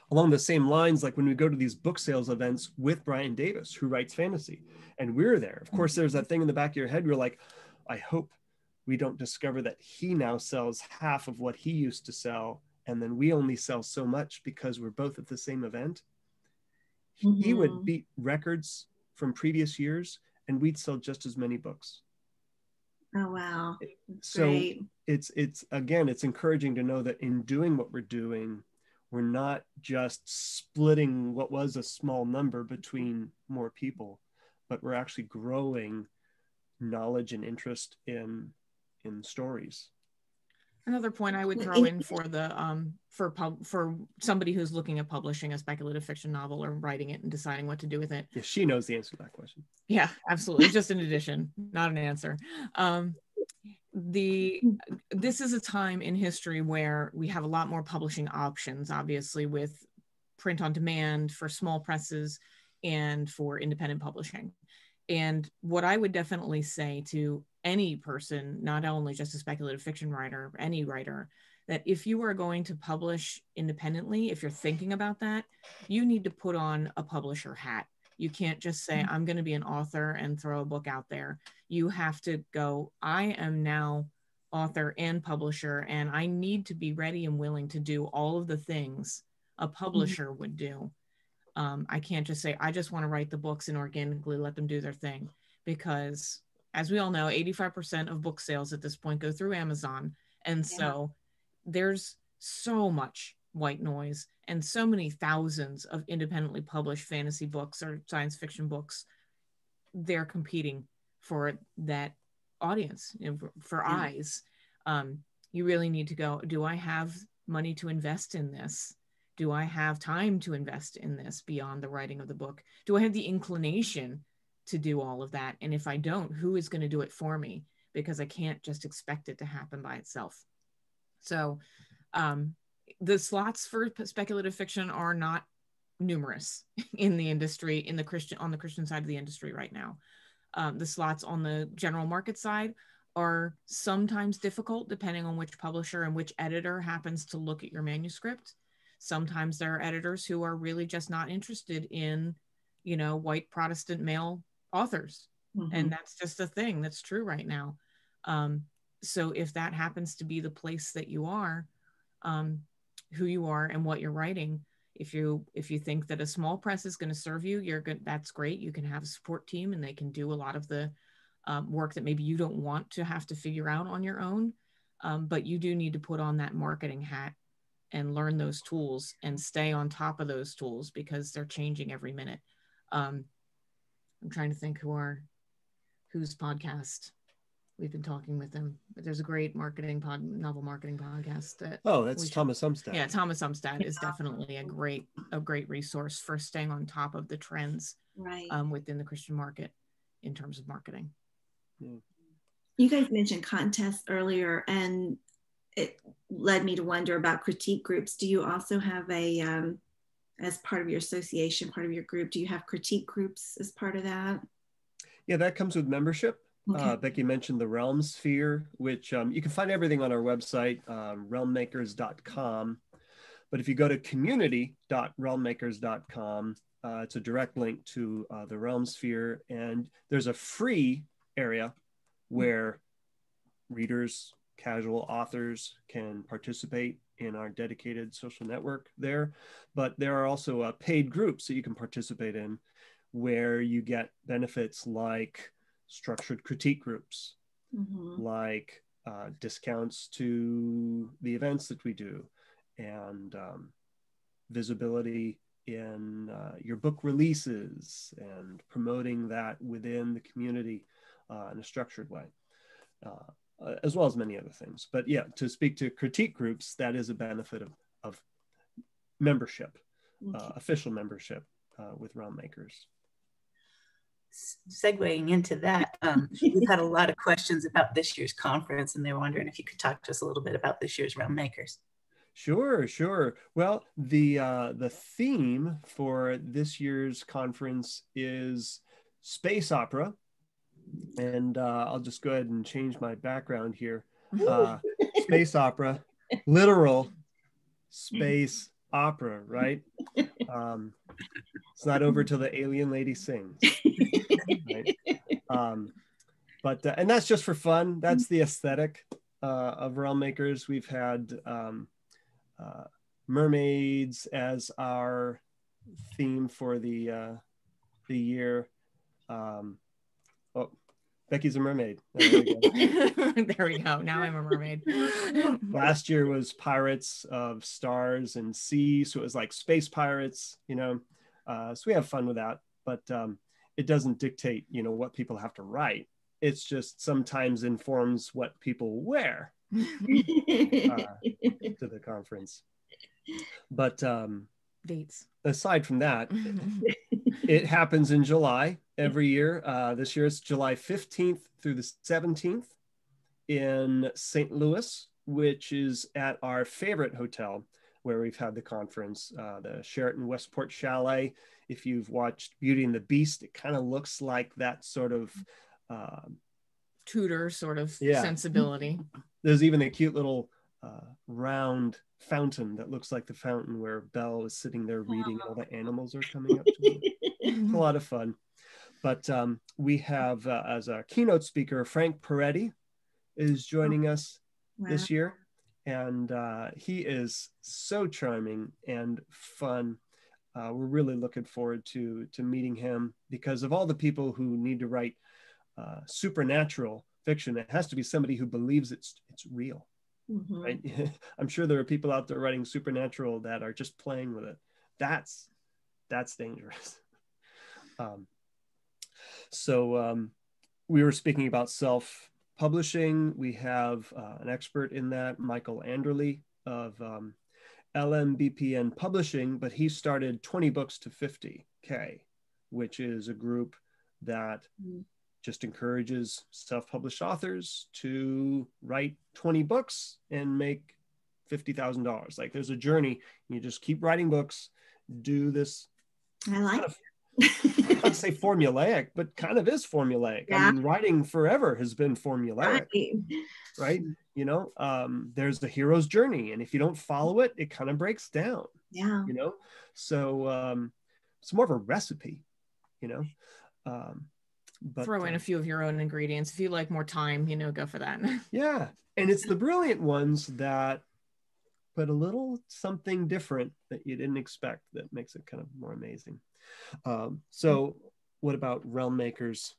Along the same lines, like when we go to these book sales events with Brian Davis, who writes fantasy, and we're there. Of course, there's that thing in the back of your head. You're like, I hope we don't discover that he now sells half of what he used to sell, and then we only sell so much because we're both at the same event. He would beat records from previous years, and we'd sell just as many books. Oh, wow. That's so great. It's again, it's encouraging to know that in doing what we're doing, we're not just splitting what was a small number between more people, but we're actually growing knowledge and interest in stories. Another point I would throw in for the for somebody who's looking at publishing a speculative fiction novel or writing it and deciding what to do with it. Yeah, she knows the answer to that question. Yeah, absolutely. It's just an addition, not an answer. This is a time in history where we have a lot more publishing options, obviously, with print on demand for small presses and for independent publishing. And what I would definitely say to any person, not only just a speculative fiction writer, any writer, that if you are going to publish independently, if you're thinking about that, you need to put on a publisher hat. You can't just say, I'm going to be an author and throw a book out there. You have to go, I am now author and publisher, and I need to be ready and willing to do all of the things a publisher would do. I can't just say, I just want to write the books and organically let them do their thing. Because as we all know, 85% of book sales at this point go through Amazon. And so there's so much white noise and so many thousands of independently published fantasy books or science fiction books. They're competing for that audience, for eyes. You really need to go, do I have money to invest in this? Do I have time to invest in this beyond the writing of the book? Do I have the inclination to do all of that? And if I don't, who is going to do it for me? Because I can't just expect it to happen by itself. So the slots for speculative fiction are not numerous in the industry, on the Christian side of the industry right now. The slots on the general market side are sometimes difficult depending on which publisher and which editor happens to look at your manuscript. Sometimes there are editors who are really just not interested in, white Protestant male authors. And that's just a thing that's true right now. So if that happens to be the place that you are, who you are and what you're writing, if you think that a small press is going to serve you, you're good. That's great. You can have a support team and they can do a lot of the work that maybe you don't want to have to figure out on your own. But you do need to put on that marketing hat and learn those tools and stay on top of those tools because they're changing every minute. I'm trying to think whose podcast we've been talking with them, but there's a great novel marketing podcast. That's Thomas Umstattd. Yeah, Thomas Umstattd is definitely a great resource for staying on top of the trends within the Christian market in terms of marketing. Yeah. You guys mentioned contests earlier, and it led me to wonder about critique groups. Do you also have as part of your association, part of your group, do you have critique groups as part of that? Yeah, that comes with membership. Okay. Becky mentioned the Realm Sphere, which you can find everything on our website, realmmakers.com. But if you go to community.realmmakers.com, it's a direct link to the Realm Sphere. And there's a free area where readers, casual authors can participate in our dedicated social network there. But there are also paid groups that you can participate in where you get benefits like structured critique groups, like discounts to the events that we do, and visibility in your book releases and promoting that within the community in a structured way, as well as many other things. But yeah, to speak to critique groups, that is a benefit of membership, official membership with Realm Makers. Segueing into that, we've had a lot of questions about this year's conference, and they're wondering if you could talk to us a little bit about this year's Realm Makers. Sure. Well, the theme for this year's conference is space opera, and I'll just go ahead and change my background here. Space opera, literal space opera, right? It's not over till the alien lady sings. Right? And that's just for fun. That's the aesthetic of Realm Makers. We've had mermaids as our theme for the year. Becky's a mermaid. There we go. There we go. Now I'm a mermaid. Last year was Pirates of Stars and Sea, so it was like space pirates, so we have fun with that, but it doesn't dictate what people have to write. It's just sometimes informs what people wear to the conference. But dates aside from that, it happens in July every year. This year it's July 15th through the 17th in St. Louis, which is at our favorite hotel where we've had the conference, the Sheraton Westport Chalet. If you've watched Beauty and the Beast, it kind of looks like that sort of Tudor sort of sensibility. There's even a cute little round fountain that looks like the fountain where Belle is sitting there reading and all the animals are coming up to her. It's a lot of fun. But we have as a keynote speaker, Frank Peretti is joining us this year. And he is so charming and fun. We're really looking forward to meeting him, because of all the people who need to write supernatural fiction, it has to be somebody who believes it's real. Right? I'm sure there are people out there writing supernatural that are just playing with it. That's dangerous. So we were speaking about self-publishing. We have an expert in that, Michael Anderley of LMBPN Publishing, but he started 20 books to 50K, which is a group that just encourages self-published authors to write 20 books and make $50,000. Like, there's a journey. You just keep writing books, do this. I like it. I'm not to say formulaic, but kind of is formulaic. I mean, writing forever has been formulaic, right? There's the hero's journey, and if you don't follow it, it kind of breaks down. So it's more of a recipe, but throw in a few of your own ingredients. If you like more time, go for that. Yeah, and it's the brilliant ones that put a little something different that you didn't expect that makes it kind of more amazing. So what about Realm Makers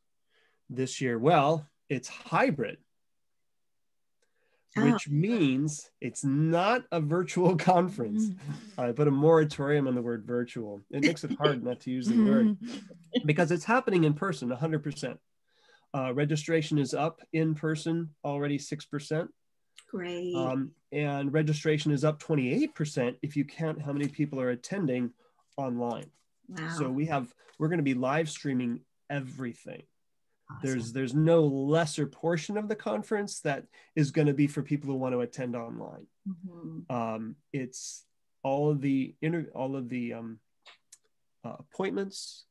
this year? Well, it's hybrid, which means it's not a virtual conference. I put a moratorium on the word virtual. It makes it hard not to use the word, because it's happening in person 100%. Registration is up in person already 6%. Great. And registration is up 28% if you count how many people are attending online. Wow. So we're going to be live streaming everything. Awesome. There's no lesser portion of the conference that is going to be for people who want to attend online. It's all of the appointments.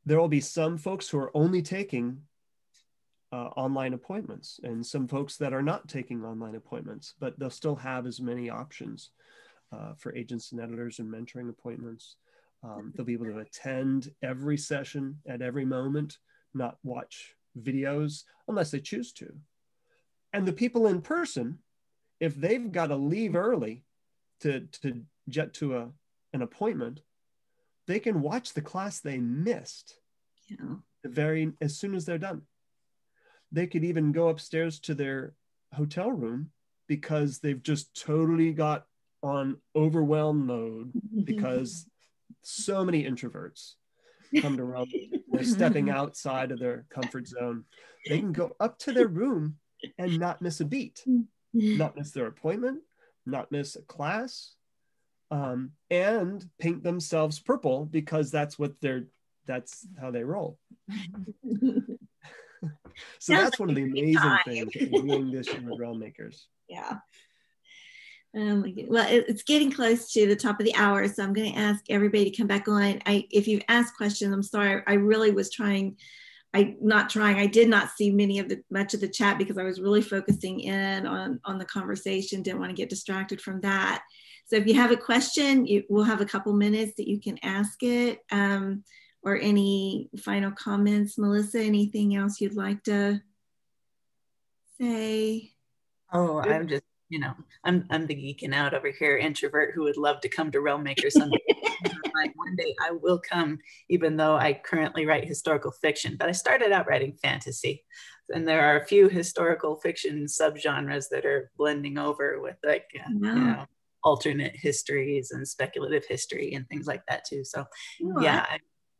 There will be some folks who are only taking online appointments, and some folks that are not taking online appointments, but they'll still have as many options for agents and editors and mentoring appointments. They'll be able to attend every session at every moment, not watch videos unless they choose to. And the people in person, if they've got to leave early to jet to an appointment, they can watch the class they missed as soon as they're done. They could even go upstairs to their hotel room because they've just totally got on overwhelm mode because so many introverts come to Rome. They're stepping outside of their comfort zone. They can go up to their room and not miss a beat, not miss their appointment, not miss a class, and paint themselves purple because that's how they roll. So that's one of the amazing things doing this year with Realm Makers. Yeah. Oh my goodness. Well, it's getting close to the top of the hour, so I'm going to ask everybody to come back on. If you've asked questions, I'm sorry. I really was trying. I did not see much of the chat because I was really focusing in on the conversation. Didn't want to get distracted from that. So if you have a question, we'll have a couple minutes that you can ask it. Or any final comments, Melissa? Anything else you'd like to say? Oh, I'm just, I'm the geeking out over here, introvert who would love to come to Realm Maker someday. One day I will come, even though I currently write historical fiction, but I started out writing fantasy. And there are a few historical fiction subgenres that are blending over with alternate histories and speculative history and things like that too. So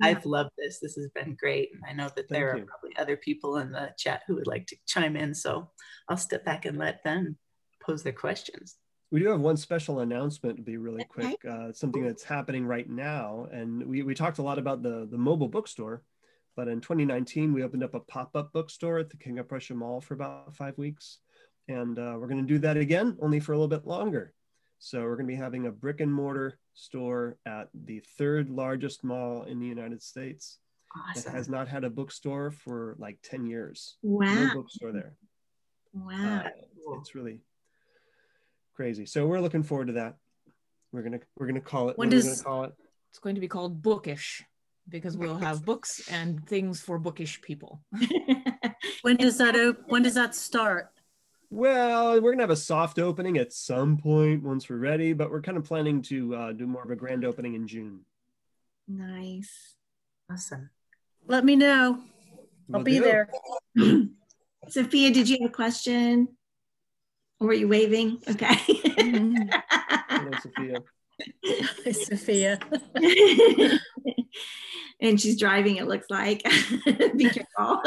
I've loved this. This has been great. And I know that there are probably other people in the chat who would like to chime in. So I'll step back and let them pose their questions. We do have one special announcement to be really quick, something that's happening right now. And we talked a lot about the mobile bookstore, but in 2019, we opened up a pop-up bookstore at the King of Prussia Mall for about 5 weeks. And we're going to do that again, only for a little bit longer. So we're going to be having a brick and mortar store at the 3rd largest mall in the United States. Awesome. That has not had a bookstore for like 10 years. Wow. No bookstore there. Wow. It's really crazy. So we're looking forward to that. We're gonna call it. It's going to be called Bookish because we'll have books and things for bookish people. When does that start? Well, we're gonna have a soft opening at some point once we're ready, but we're kind of planning to do more of a grand opening in June. Nice. Awesome. Let me know. I'll be there. Sophia, did you have a question? Or were you waving? Okay. Hello, Sophia. Hi, Sophia. And she's driving, it looks like. Be careful.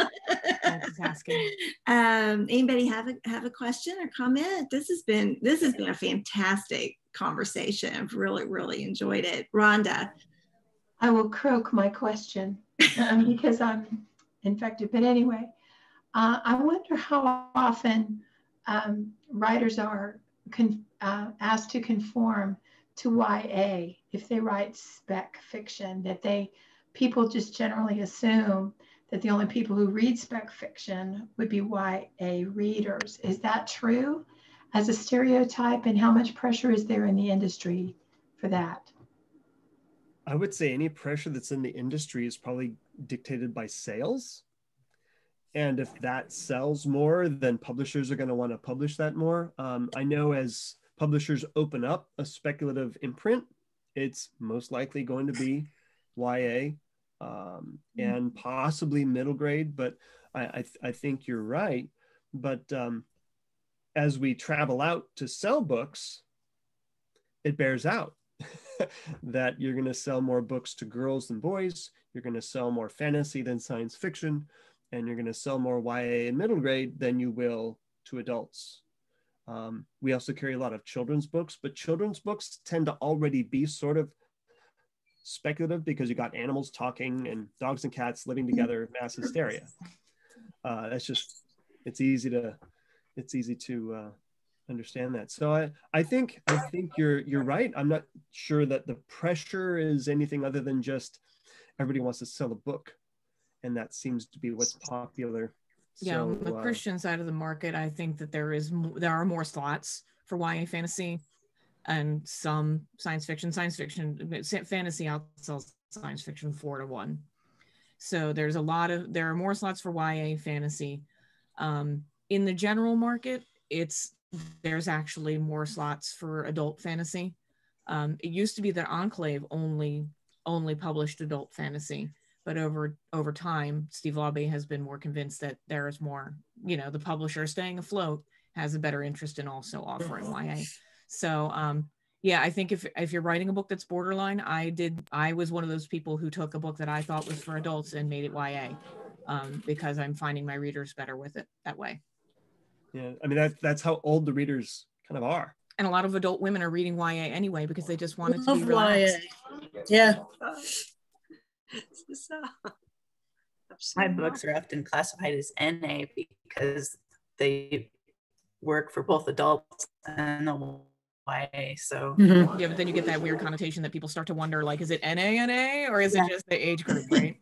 Anybody have a question or comment? This has been a fantastic conversation. I've really, really enjoyed it. Rhonda. I will croak my question because I'm infected. But anyway, I wonder how often writers are asked to conform to YA if they write spec fiction, that people just generally assume that the only people who read spec fiction would be YA readers. Is that true as a stereotype, and how much pressure is there in the industry for that? I would say any pressure that's in the industry is probably dictated by sales. And if that sells more, then publishers are going to want to publish that more. I know as publishers open up a speculative imprint, it's most likely going to be YA and possibly middle grade, but I think you're right. But as we travel out to sell books, it bears out that you're going to sell more books to girls than boys. You're going to sell more fantasy than science fiction, and you're going to sell more YA and middle grade than you will to adults. We also carry a lot of children's books, but children's books tend to already be sort of speculative because you got animals talking and dogs and cats living together, mass hysteria. It's easy to understand that. So I think you're right. I'm not sure that the pressure is anything other than just everybody wants to sell a book, and that seems to be what's popular. Yeah, so, on the Christian side of the market, I think that there are more slots for YA fantasy and some science fiction. Fantasy outsells science fiction 4-1. So there are more slots for YA fantasy. in the general market, there's actually more slots for adult fantasy. It used to be that Enclave only published adult fantasy, but over time, Steve Laube has been more convinced that there is more, the publisher staying afloat has a better interest in also offering YA. So yeah, I think if you're writing a book that's borderline, I was one of those people who took a book that I thought was for adults and made it YA, because I'm finding my readers better with it that way. Yeah, I mean, that's how old the readers kind of are. And a lot of adult women are reading YA anyway because they just want it to Love be relaxed. YA. Yeah. My books are often classified as NA because they work for both adults and the YA. So yeah, but then you get that weird connotation that people start to wonder, like, is it NA or is it just the age group, right?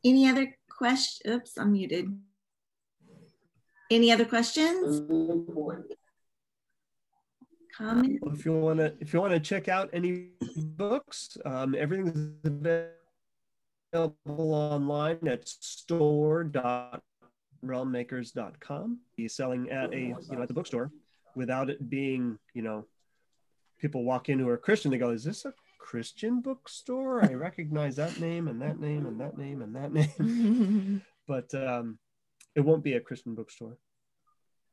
Any other questions? Oops, I'm muted. Any other questions? Comments? Well, if you want to check out any books, everything's available online at store.realmmakers.com. He's selling at at the bookstore without it being, people walk in who are Christian, they go, is this a Christian bookstore? I recognize that name and that name and that name and that name. But it won't be a Christian bookstore.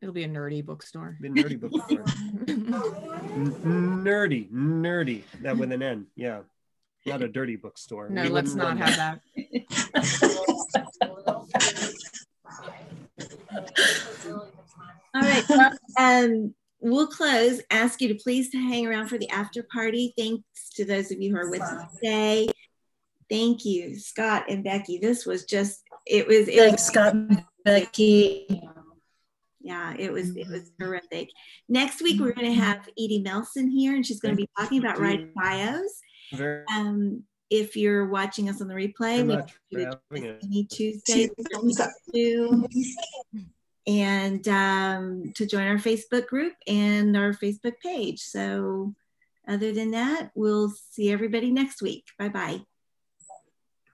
It'll be a nerdy bookstore. The nerdy bookstore. Nerdy. That with an N. Yeah. Not a dirty bookstore. No, let's not have that. All right. Well, we'll close. Ask you to please hang around for the after party. Thanks to those of you who are with us today. Thank you, Scott and Becky. This was just, Thanks, Scott and Becky. Yeah, it was terrific. Next week, we're going to have Edie Melson here, and she's going to be talking about writing bios. If you're watching us on the replay, we do any Tuesday and to join our Facebook group and our Facebook page. So other than that, we'll see everybody next week. Bye-bye.